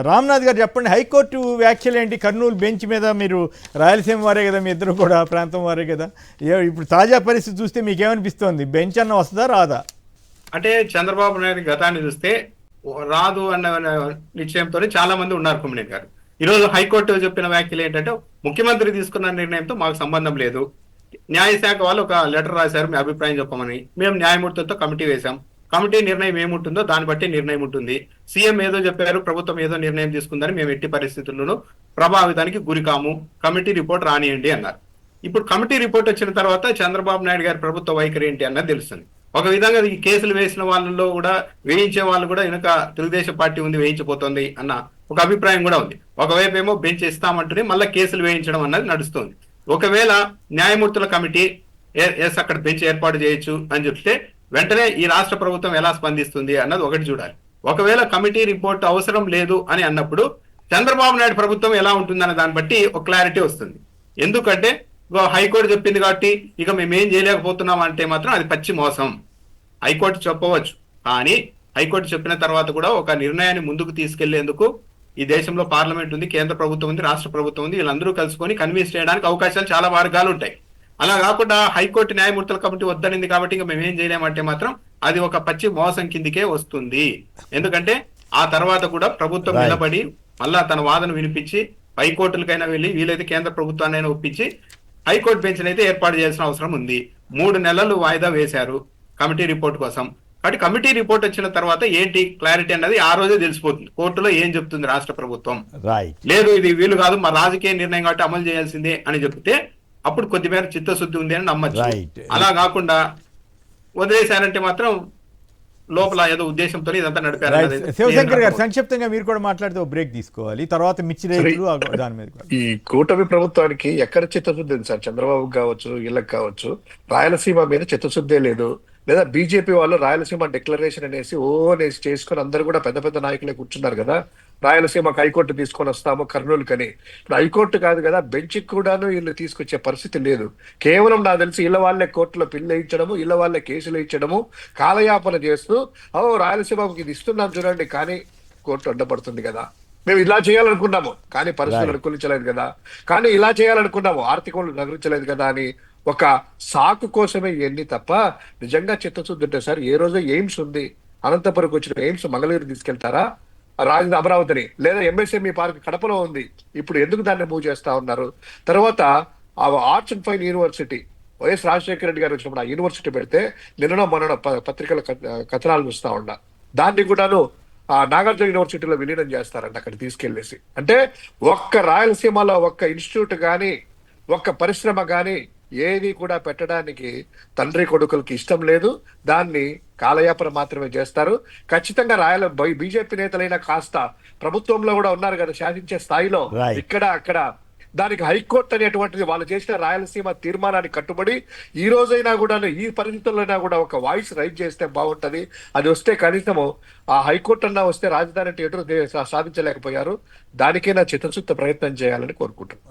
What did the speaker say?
రామ్నాథ్ గారు చెప్పండి, హైకోర్టు వ్యాఖ్యలు ఏంటి? కర్నూలు బెంచ్ మీద మీరు రాయలసీమ వారే కదా, మీ ఇద్దరు కూడా ప్రాంతం వారే కదా, ఇప్పుడు తాజా పరిస్థితి చూస్తే మీకేమనిపిస్తోంది? బెంచ్ అన్న వస్తుందా రాదా? అంటే చంద్రబాబు నాయుడు గతాన్ని చూస్తే రాదు అన్న నిశ్చయంతో చాలా మంది ఉన్నారు కుమ్మనేని గారు. ఈరోజు హైకోర్టు చెప్పిన వ్యాఖ్యలు ఏంటంటే, ముఖ్యమంత్రి తీసుకున్న నిర్ణయంతో మాకు సంబంధం లేదు, న్యాయశాఖ వాళ్ళు ఒక లెటర్ రాశారు మీ అభిప్రాయం చెప్పమని, మేము న్యాయమూర్తులతో కమిటీ వేశాం, కమిటీ నిర్ణయం ఏముంటుందో దాన్ని బట్టి నిర్ణయం ఉంటుంది, సీఎం ఏదో చెప్పారు ప్రభుత్వం ఏదో నిర్ణయం తీసుకుందని మేము ఎట్టి పరిస్థితుల్లోనూ ప్రభావితానికి గురికాము, కమిటీ రిపోర్ట్ రానియండి అన్నారు. ఇప్పుడు కమిటీ రిపోర్ట్ వచ్చిన తర్వాత చంద్రబాబు నాయుడు గారి ప్రభుత్వ వైఖరి ఏంటి అన్నది తెలుస్తుంది. ఒక విధంగా ఈ కేసులు వేసిన వాళ్ళలో కూడా, వేయించే వాళ్ళు కూడా వెనుక తెలుగుదేశం పార్టీ ఉంది వేయించబోతోంది అన్న ఒక అభిప్రాయం కూడా ఉంది. ఒకవైపు ఏమో బెంచ్ ఇస్తామంటూనే మళ్ళీ కేసులు వేయించడం అన్నది నడుస్తుంది. ఒకవేళ న్యాయమూర్తుల కమిటీ అక్కడ బెంచ్ ఏర్పాటు చేయొచ్చు అని చెప్తే వెంటనే ఈ రాష్ట్ర ప్రభుత్వం ఎలా స్పందిస్తుంది అన్నది ఒకటి చూడాలి. ఒకవేళ కమిటీ రిపోర్ట్ అవసరం లేదు అని అన్నప్పుడు చంద్రబాబు నాయుడు ప్రభుత్వం ఎలా ఉంటుందన్న దాన్ని బట్టి ఒక క్లారిటీ వస్తుంది. ఎందుకంటే హైకోర్టు చెప్పింది కాబట్టి ఇక మేమేం చేయలేకపోతున్నాం అంటే మాత్రం అది పచ్చి మోసం. హైకోర్టు చెప్పవచ్చు, కానీ హైకోర్టు చెప్పిన తర్వాత కూడా ఒక నిర్ణయాన్ని ముందుకు తీసుకెళ్లేందుకు ఈ దేశంలో పార్లమెంట్ ఉంది, కేంద్ర ప్రభుత్వం ఉంది, రాష్ట్ర ప్రభుత్వం ఉంది, వీళ్ళందరూ కలుసుకొని కన్విన్స్ చేయడానికి అవకాశాలు చాలా మార్గాలు ఉంటాయి. అలా కాకుండా హైకోర్టు న్యాయమూర్తుల కమిటీ వద్దనింది కాబట్టి ఇంకా మేమేం చేయలేమంటే మాత్రం అది ఒక పచ్చి మోసం కిందికే వస్తుంది. ఎందుకంటే ఆ తర్వాత కూడా ప్రభుత్వం నిలబడి మళ్ళా తన వాదన వినిపించి హైకోర్టులకైనా వెళ్ళి వీలైతే కేంద్ర ప్రభుత్వాన్ని ఒప్పించి హైకోర్టు బెంచ్ అయితే ఏర్పాటు చేయాల్సిన అవసరం ఉంది. 3 నెలలు వాయిదా వేశారు కమిటీ రిపోర్ట్ కోసం. కాబట్టి కమిటీ రిపోర్ట్ వచ్చిన తర్వాత ఏంటి క్లారిటీ అన్నది ఆ రోజే తెలిసిపోతుంది. కోర్టులో ఏం చెప్తుంది రాష్ట్ర ప్రభుత్వం, లేదు ఇది వీలు కాదు మా రాజకీయ నిర్ణయం కాబట్టి అమలు చేయాల్సిందే అని చెప్తే అప్పుడు కొద్దిమేర చిత్తశుద్ధి ఉంది అని నమ్మచ్చు. అలా కాకుండా వదిలేశారంటే మాత్రం లోపల ఏదో ఉద్దేశంతో ఇదంతా నడిపారు. శివశంకర్ గారు సంక్షిప్తంగా మీరు కూడా మాట్లాడితే బ్రేక్ తీసుకోవాలి, తర్వాత మిర్చి రైతులు దాని మీద. ఈ కూటమి ప్రభుత్వానికి ఎక్కడ చిత్తశుద్ధి ఉంది సార్? చంద్రబాబు కావచ్చు, వీళ్ళకి కావచ్చు, రాయలసీమ మీద చిత్తశుద్ధే లేదు. లేదా బీజేపీ వాళ్ళు రాయలసీమ డిక్లరేషన్ అనేసి అనేసి చేసుకుని అందరూ కూడా పెద్ద పెద్ద నాయకులే కూర్చున్నారు కదా, రాయలసీమకు హైకోర్టు తీసుకొని వస్తాము కర్నూలు కని. ఇప్పుడు హైకోర్టు కాదు కదా, బెంచ్కి కూడాను వీళ్ళు తీసుకొచ్చే పరిస్థితి లేదు. కేవలం నాకు తెలిసి ఇళ్ళ వాళ్ళే కోర్టులో పిల్లు వేయించడము, ఇళ్ళ వాళ్ళే కేసులు వేయించడము, కాలయాపన చేస్తూ రాయలసీమకు ఇది ఇస్తున్నాం చూడండి, కానీ కోర్టు అడ్డపడుతుంది కదా. మేము ఇలా చేయాలనుకున్నాము కానీ పరిస్థితులు అనుకూలించలేదు కదా, కానీ ఇలా చేయాలనుకున్నాము ఆర్థికంలో నగరించలేదు కదా అని ఒక సాకు కోసమే ఇవన్నీ తప్ప నిజంగా చిత్తశుద్ధి ఉంటే సార్ ఏ రోజు ఎయిమ్స్ ఉంది, అనంతపురంకి వచ్చిన ఎయిమ్స్ మంగళగిరి తీసుకెళ్తారా, రాజధాని అమరావతిని, లేదా ఎంఎస్ఎంఈ పార్క్ కడపలో ఉంది, ఇప్పుడు ఎందుకు దాన్ని మూవ్ చేస్తా ఉన్నారు? తర్వాత arts and fine university YS Rajasekhara Reddy గారు వచ్చినప్పుడు ఆ యూనివర్సిటీ పెడితే నిన్న మన పత్రికల కథనాలు చూస్తా ఉన్నా, దాన్ని కూడాను నాగార్జున యూనివర్సిటీలో విలీనం చేస్తారంట అక్కడ తీసుకెళ్లేసి. అంటే ఒక్క రాయలసీమలో ఒక్క ఇన్స్టిట్యూట్ కానీ ఒక్క పరిశ్రమ కానీ ఏది కూడా పెట్టడానికి తండ్రి కొడుకులకి ఇష్టం లేదు. దాన్ని కాలయాపన మాత్రమే చేస్తారు. ఖచ్చితంగా బీజేపీ నేతలైనా కాస్త ప్రభుత్వంలో కూడా ఉన్నారు కదా శాసించే స్థాయిలో, ఇక్కడ అక్కడ దానికి హైకోర్టు అనేటువంటిది వాళ్ళు చేసిన రాయలసీమ తీర్మానానికి కట్టుబడి ఈ రోజైనా కూడా ఈ పరిస్థితుల్లోనైనా కూడా ఒక వాయిస్ రైజ్ చేస్తే బాగుంటది. అది వస్తే కనీసము ఆ హైకోర్టు అన్నా వస్తే రాజధాని ఎటు సాధించలేకపోయారు. దానికైనా చిత్తశుద్ధ ప్రయత్నం చేయాలని కోరుకుంటున్నాను.